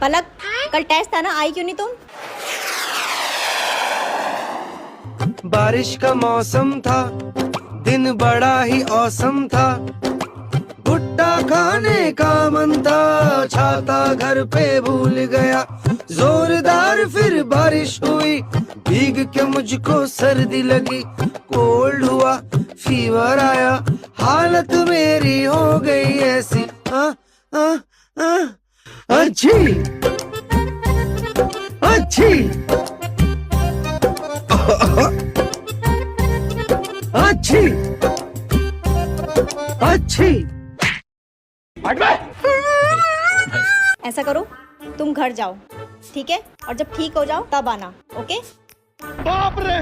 पलक, कल टेस्ट था ना, आई क्यों नहीं तुम? बारिश का मौसम था, दिन बड़ा ही औसम था, भुट्टा खाने का मन था, छाता घर पे भूल गया, जोरदार फिर बारिश हुई, भीग के मुझको सर्दी लगी, कोल्ड हुआ, फीवर आया, हालत मेरी हो गई ऐसी। अच्छी अच्छी अच्छी अच्छी। ऐसा करो, तुम घर जाओ, ठीक है? और जब ठीक हो जाओ तब आना, ओके? बाप रे।